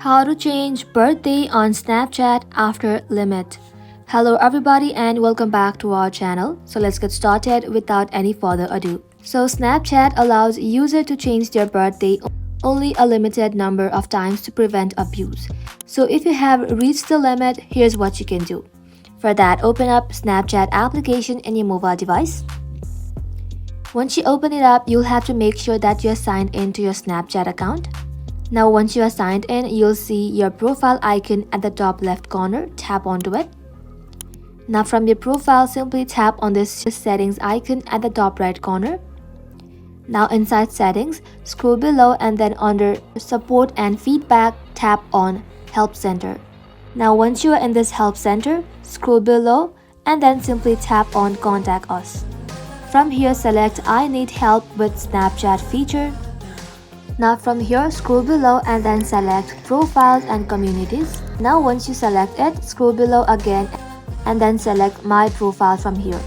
How to change birthday on Snapchat after limit. Hello everybody and welcome back to our channel. So let's get started without any further ado. So Snapchat allows user to change their birthday only a limited number of times to prevent abuse. So if you have reached the limit, here's what you can do. For that, open up Snapchat application in your mobile device. Once you open it up, you'll have to make sure that you're signed into your Snapchat account. Now once you are signed in, you'll see your profile icon at the top left corner. Tap onto it. Now from your profile, simply tap on this settings icon at the top right corner. Now inside settings, scroll below and then under support and feedback, tap on help center. Now once you are in this help center, scroll below and then simply tap on contact us. From here, select I need help with Snapchat feature. Now from here, scroll below and then select profiles and communities. Now once you select it, scroll below again and then select my profile from here.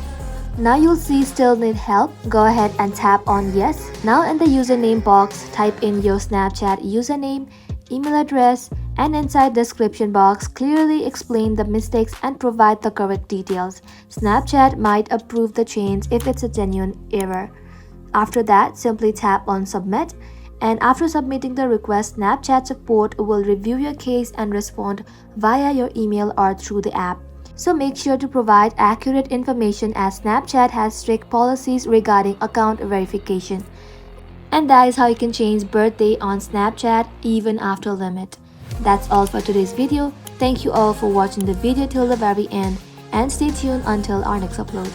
Now you'll see still need help. Go ahead and tap on yes. Now in the username box, type in your Snapchat username, email address, and inside description box, clearly explain the mistakes and provide the correct details. Snapchat might approve the change if it's a genuine error. After that, simply tap on submit. And after submitting the request, Snapchat support will review your case and respond via your email or through the app. So make sure to provide accurate information as Snapchat has strict policies regarding account verification. And that is how you can change birthday on Snapchat even after limit. That's all for today's video. Thank you all for watching the video till the very end and stay tuned until our next upload.